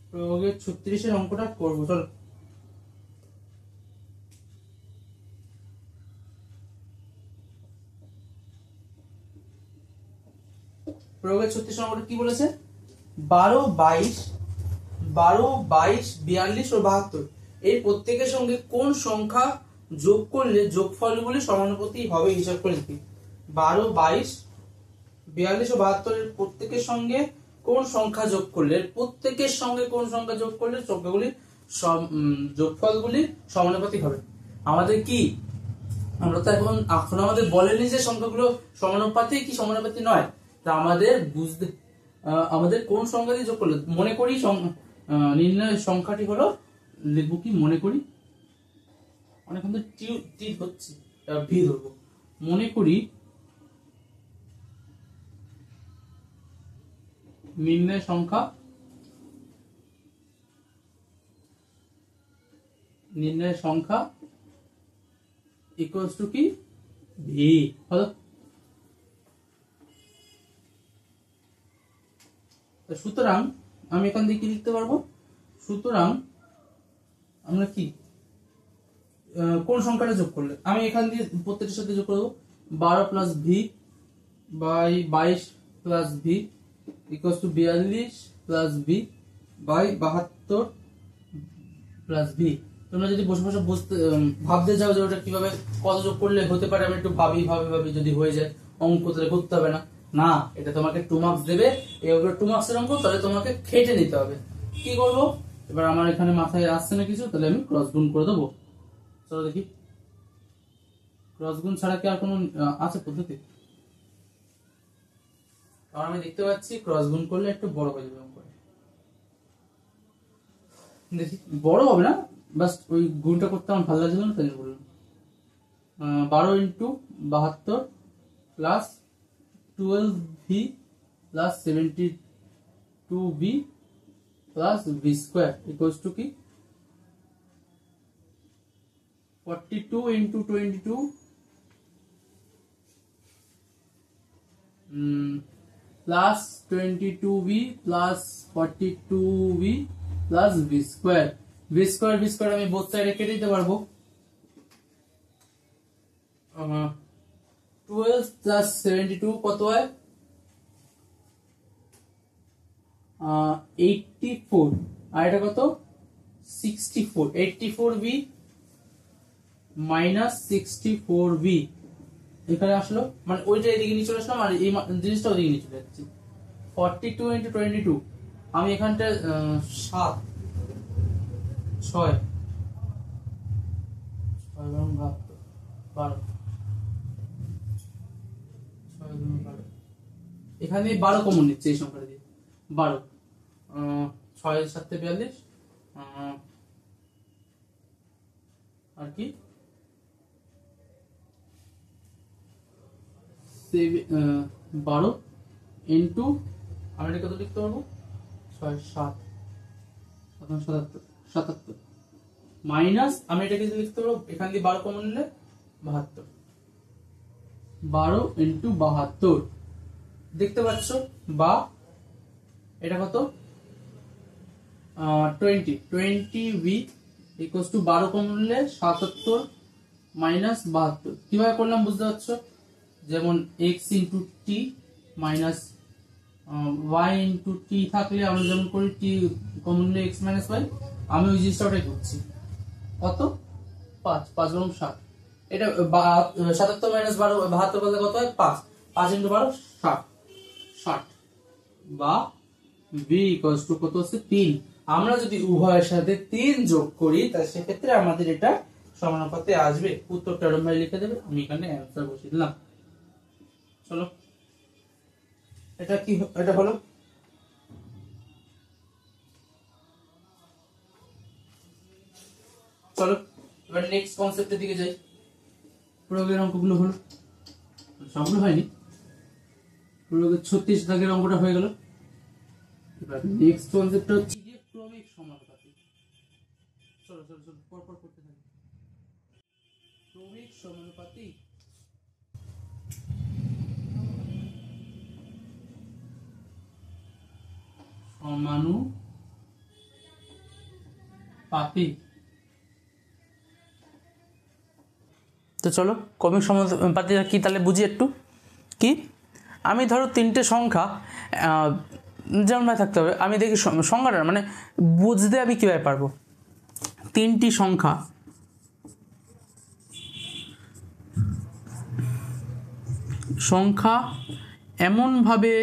S1: প্রয়োগের 36-এর অঙ্কটা করবো। চলো প্রয়োগের 36 অঙ্কটা কি বলেছে, 12, 22, 42, 42 ও 72 এই প্রত্যেকের সঙ্গে কোন সংখ্যা যোগ করলে যোগফলগুলি সমানুপাতি হবে হিসাব করে লিখি। 12, 22, 42 ও 72 এর প্রত্যেকের সঙ্গে কোন সংখ্যা যোগ করলে, প্রত্যেকের সঙ্গে কোন সংখ্যা যোগ করলে সংখ্যাগুলি যোগফলগুলি সমানুপাতি হবে। আমাদের কি, আমরা তো এখন আমাদের বলেনি যে সংখ্যাগুলো সমানুপাতি কি সমানুপাতি নয়, তা আমাদের বুঝতে আমাদের কোন সংখ্যা দিয়ে যোগ করলে, মনে করি নির্ণয় সংখ্যাটি হলো, লিখবো কি মনে করি, অনেকক্ষণ তো টি হচ্ছে, ভি ধরবো, মনে করি নির্ণয় সংখ্যা ইকুয়ালস টু কি ভি হলো। সুতরাং আমি এখান থেকে কি লিখতে পারবো, সুতরাং আমরা কি কোন সংখ্যাটা যোগ করলে, আমি এখান দিয়ে প্রত্যেকটার সাথে যোগ করবো, 12 plus V by 22 plus V equals to 42 plus V by 72 plus V. তোমরা যদি বসে বসে বুঝতে ভাবতে যাও যে ওটা কিভাবে কত যোগ করলে হতে পারে, আমি একটু ভাবি যদি হয়ে যায় অঙ্ক তাহলে করতে হবে না, না এটা তোমাকে 2 মার্কস দেবে, এই 2 মার্কসের অঙ্ক, তাহলে তোমাকে খেটে নিতে হবে। কি করবো এবার, আমার এখানে মাথায় আসছে না কিছু, তাহলে আমি ক্রস গুণ করে দেবো। চলো দেখি, ক্রস গুণ ছাড়া কি আর কোনো আছে পদ্ধতি? কারণ আমি দেখতে পাচ্ছি ক্রস গুণ করলে একটু বড় হয়ে যাবে অঙ্ক, দেখি বড় হবে না, বাস ওই গুণটা করতে আমার ভালো লাগছিল না, তাই বললাম। 12 into 72 plus 12v plus 72v plus V square equals to কি 42 into 22 plus 22v plus 42v plus V square. V square আমি বোথ সাইডে কেটে দিতে পারবো। 12 প্লাস 72 কত হয়, 84, আর এটা কত 64, 84v মাইনাস 64v এখানে আসলো, মানে ওইটা এদিকে নিয়ে চলে আসলাম আর এই জিনিসটা ওদিকে নিয়ে চলে যাচ্ছে। 42 ইন্টু 22 আমি এখানটা 7 6 12 এখানে 12 কমন নিচ্ছে এই সংখ্যাটা দিয়ে, 12 6 এর সাথে 42 আর কি 12 ইন্টু আমি এটা কত লিখতে পারবো 6 7 77 মাইনাস আমি এটাকে লিখতে পারবো এখান দিয়ে 12 কমন নিলে 72, 12 ইন্টু 72 দেখতে পাচ্ছ, বা এটা কত 20 ভি ইকুয়ালস টু 12 কমন নিলে 77 মাইনাস 72। কিভাবে করলাম বুঝতে পারছো, যেমন x into T minus y into T থাকলে আমরা যেমন করি টি কমন নিলে x মাইনাস y, আমি ওই জিনিসটা ওটাই করছি। কত 5, 5 গুণ 7, এটা 77 মাইনাস 12 72 করলে কত হয় 5, 5 ইন্টু 12 60 বা v ইকুয়ালস টু কত হচ্ছে 3। আমরা যদি উভয়ের সাথে 3 যোগ করি তাহলে সেক্ষেত্রে আমাদের এটা সমানুপাতে আসবে। উত্তরটা এরকম ভাবে লিখে দেবে, আমি এখানে অ্যান্সার বসিয়ে দিলাম। চলো এটা কি, এটা হলো চলো এবার নেক্সট কনসেপ্টের দিকে যাই। প্রয়োগের অঙ্কগুলো হলো, সবগুলো হয়নি, প্রয়োগের 36 দাগের অঙ্কটা হয়ে গেল। এবার নেক্সট কনসেপ্টটা হচ্ছে যে ক্রমিক সমানুপাতি। চলো চলো চলো পরপর করতে থাকি। ক্রমিক সমানুপাতি সমানুপাতি। তো চলো ক্রমিক সমানুপাতিটা কি তাহলে বুঝি একটু। কি, আমি ধরো 3টে সংখ্যা যেমন ভাবে থাকতে হবে, আমি দেখি সংখ্যাটা মানে বুঝতে আমি কীভাবে পারবো। 3টি সংখ্যা এমনভাবে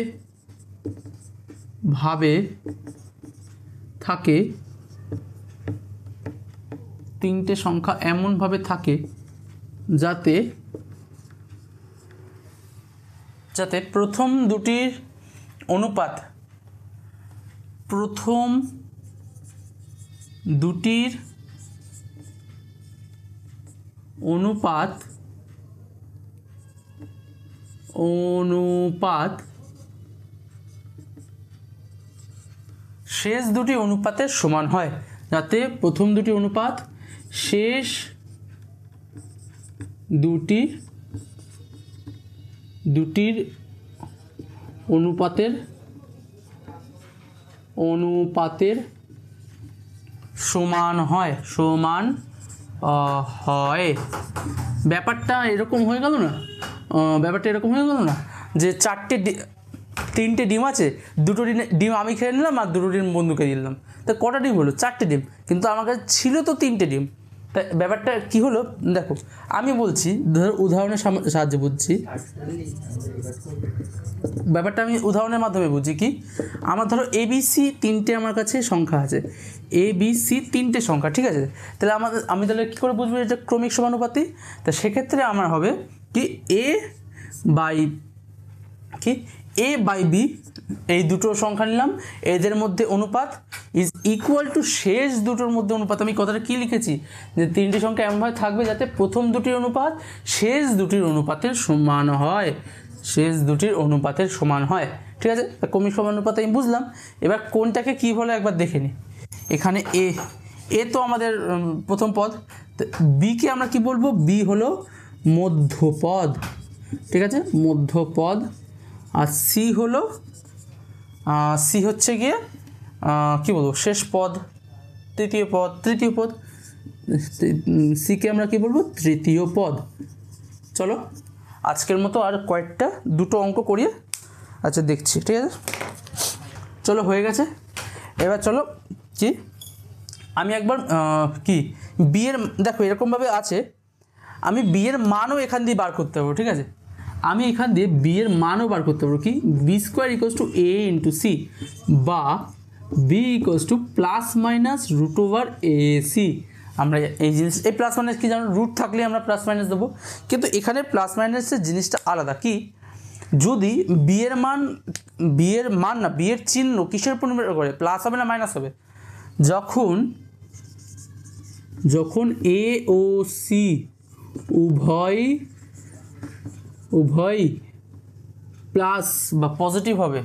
S1: থাকে, 3টে সংখ্যা এমনভাবে থাকে যাতে প্রথম দুটির অনুপাত শেষ দুটি অনুপাতের সমান হয়, যাতে প্রথম দুটি অনুপাত শেষ দুটির অনুপাতের সমান হয়। ব্যাপারটা এরকম হয়ে গেল না, যে 3টে ডিম আছে, 2টো ডিম আমি খেয়ে নিলাম আর 2টো ডিম বন্ধুকে দিলাম, তা কটা ডিম হলো 4টে ডিম, কিন্তু আমার কাছে ছিল তো 3টে ডিম। তাই ব্যাপারটা কি হলো দেখো, আমি বলছি ধরো উদাহরণের সাহায্যে বুঝছি, ব্যাপারটা আমি উদাহরণের মাধ্যমে বুঝি। কি, আমার ধরো ABC 3টে আমার কাছে সংখ্যা আছে, ABC 3টে সংখ্যা, ঠিক আছে। তাহলে আমি তাহলে কী করে বুঝবো এটা ক্রমিক সমানুপাতি? তা সেক্ষেত্রে আমার হবে কি A বাই B, এই দুটো সংখ্যা নিলাম, এদের মধ্যে অনুপাত ইজ ইকুয়াল টু শেষ দুটোর মধ্যে অনুপাত। আমি কথাটা কি লিখেছি, যে 3টি সংখ্যা এমনভাবে থাকবে যাতে প্রথম দুটির অনুপাত শেষ দুটির অনুপাতের সমান হয়, ঠিক আছে। ক্রমিক সমানুপাত আমি বুঝলাম। এবার কোনটাকে কি বলে একবার দেখে নিই। এখানে এ তো আমাদের প্রথম পদ, বিকে আমরা কি বলবো, বি হলো মধ্যপদ, ঠিক আছে, মধ্যপদ। আর সি হচ্ছে গিয়ে কি বলবো, শেষ পদ, তৃতীয় পদ। সিকে আমরা কি বলবো, তৃতীয় পদ। চলো আজকের মতো আর কয়েকটা 2টো অঙ্ক করিয়ে আচ্ছা দেখছি, ঠিক আছে। চলো হয়ে গেছে। এবার চলো কি, আমি একবার কি বিয়ের দেখো এরকমভাবে আছে, আমি বিয়ের মানও এখান দিয়ে বার করতে পারবো, ঠিক আছে। আমি এখান দিয়ে বিয়ের মানও বার করতে পারবো, কি B² = A × C, বা B = ±√AC। আমরা এই জিনিস, এই প্লাস মাইনাস কি জানো, রুট থাকলে আমরা প্লাস মাইনাস দেবো, কিন্তু এখানে প্লাস মাইনাসের জিনিসটা আলাদা। কি, যদি বিয়ের মান না, বিয়ের চিহ্ন কিসের উপর নির্ভর করে, প্লাস হবে না মাইনাস হবে, যখন A ও C উভয় প্লাস বা পজিটিভ হবে,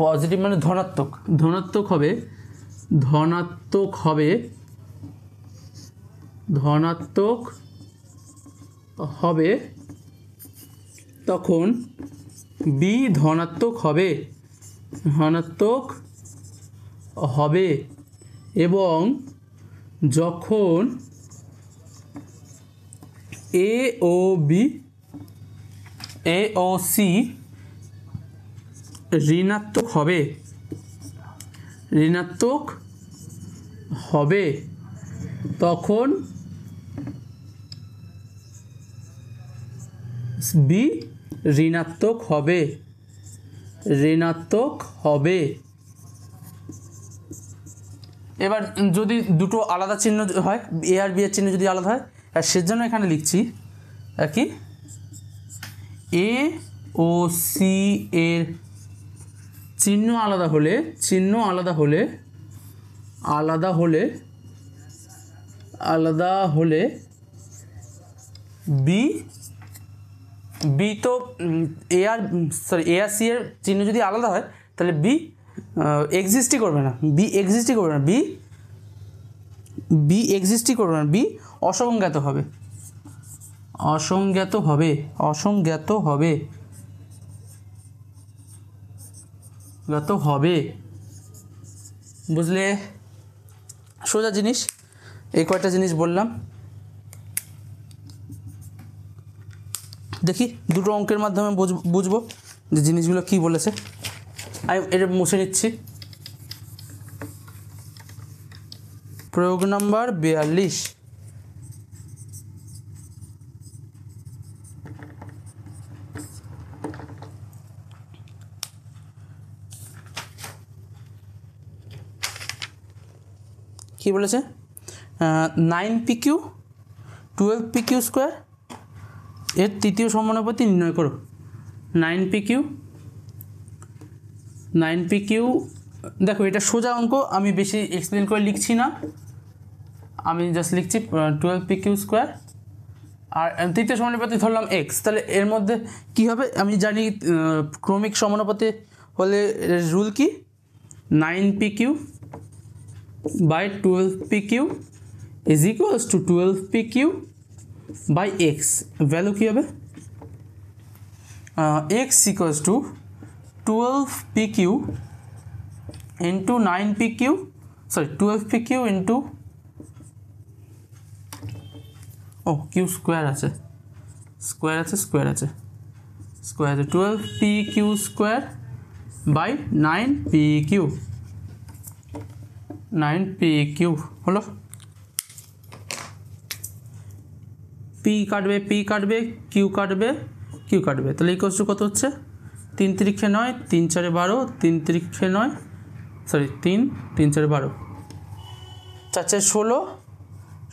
S1: পজিটিভ মানে ধনাত্মক হবে ধনাত্মক হবে তখন বি ধনাত্মক হবে এবং যখন এ ও সি ঋণাত্মক হবে তখন বি ঋণাত্মক হবে এবার যদি দুটো আলাদা চিহ্ন হয়, এ আর বি এর চিহ্ন যদি আলাদা হয়, আর সেজন্য এখানে লিখছি কি এ ও সি এর চিহ্ন আলাদা হলে বি তো এ আর সি এর চিহ্ন যদি আলাদা হয় তাহলে বি এক্সিস্টই করবে না, বি অসংজ্ঞাত হবে। বুঝলে? সোজা জিনিস, এই কয়টা জিনিস বললাম। দেখি দুটো অঙ্কের মাধ্যমে বুঝবো যে জিনিসগুলো কি বলেছে। আমি এটা মুছে নিচ্ছি। প্রয়োগ নাম্বার 42। কি বলেছে? 9pq 12pq স্কোয়ার এর তৃতীয় সমানুপাতি নির্ণয় করো। 9pq দেখো এটা সোজা অঙ্ক, আমি বেশি এক্সপ্লেন করে লিখছি না, আমি জাস্ট লিখছি 12pq স্কোয়ার আর তৃতীয় সমানুপাতি ধরলাম x। তাহলে এর মধ্যে কি হবে? আমি জানি ক্রমিক সমানুপাতি হলে রুল কি, 9pq by 12pq is equals to 12pq by x। Value কি হবে? x equals to 12pq into 9pq, sorry 12pq into q square আছে 12pq স্কোয়ার বাই 9pq হলো। p কাটবে q কাটবে তাহলে ইকুয়ালস টু কত হচ্ছে? 3 3 9, 3 4 12, 3 3 9, sorry 3 3 4 12, 4 4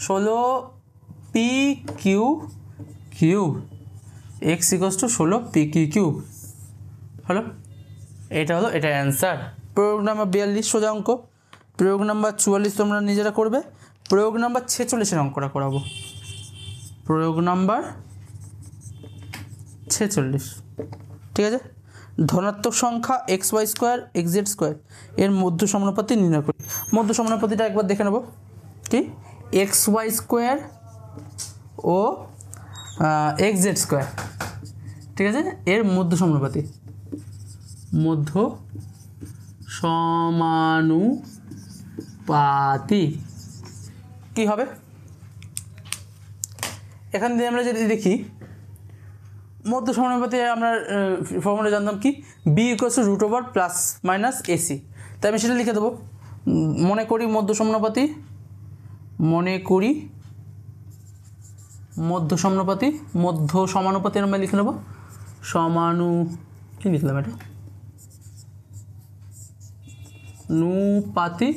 S1: 16 pq cube x equals to 16 pq cube হলো। এটা অ্যান্সার। প্রয়োগ নাম্বার 42 সোজা অঙ্ক। প্রয়োগ নাম্বার 44 তোমরা নিজেরা করবে। প্রয়োগ নাম্বার 46 অঙ্কটা করাবো। প্রয়োগ নাম্বার 46, ঠিক আছে। ধনাত্মক সংখ্যা xy স্কোয়ার xz স্কোয়ার এর মধ্য সমানুপাতি নির্ণয় করি। মধ্য সমানুপাতিটা একবার দেখে নেব। কি xy স্কোয়ার ও xz স্কোয়ার, ঠিক আছে, এর মধ্য সমানুপাতি কি হবে? এখান দিয়ে আমরা যদি দেখি মধ্য সমানুপাতি, আমরা ফর্মুলা জানতাম কি, B equals to root over plus minus AC. তাই আমি সেটা লিখে দেবো। মনে করি মধ্য সমানুপাতি আমরা লিখে নেব কি লিখলাম এটা, নুপাতি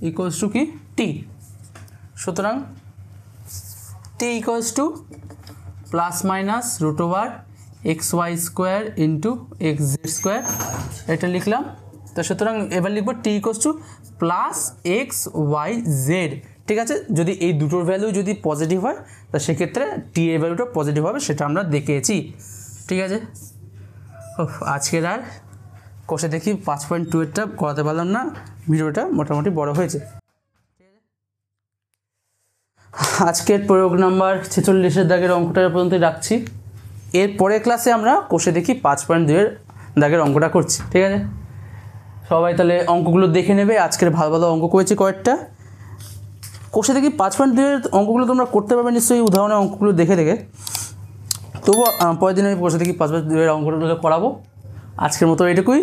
S1: ইকুয়ালস টু কি টি। সুতরাং T equals to plus minus root over xy square into xz square, এটা লিখলাম। তো সুতরাং এবার লিখবো T equals to plus xyz, ঠিক আছে। যদি এই দুটোর ভ্যালু যদি পজিটিভ হয় তা সেক্ষেত্রে টি এর ভ্যালুটা পজিটিভ হবে, সেটা আমরা দেখেছি, ঠিক আছে। আজকের আর কষে দেখি 5.2 এরটা করাতে পারলাম না, ভিডিওটা মোটামুটি বড় হয়েছে। আজকের প্রয়োগ নাম্বার 46-এর দাগের অঙ্কটা পর্যন্ত রাখছি। এর পরের ক্লাসে আমরা কোষে দেখি 5.2-এর দাগের অঙ্কটা করছি, ঠিক আছে? সবাই তাহলে অঙ্কগুলো দেখে নেবে। আজকের ভালো ভালো অঙ্ক করেছি কয়েকটা। কোষে দেখি 5.2-এর অঙ্কগুলো তোমরা করতে পারবে নিশ্চয়ই, উদাহরণের অঙ্কগুলো দেখে দেখে। তবুও পরের দিন আমি কোষে দেখি 5.2-এর অঙ্কগুলো করাবো। আজকের মতো এটুকুই।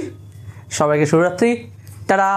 S1: সবাইকে শুভরাত্রি, টাটা।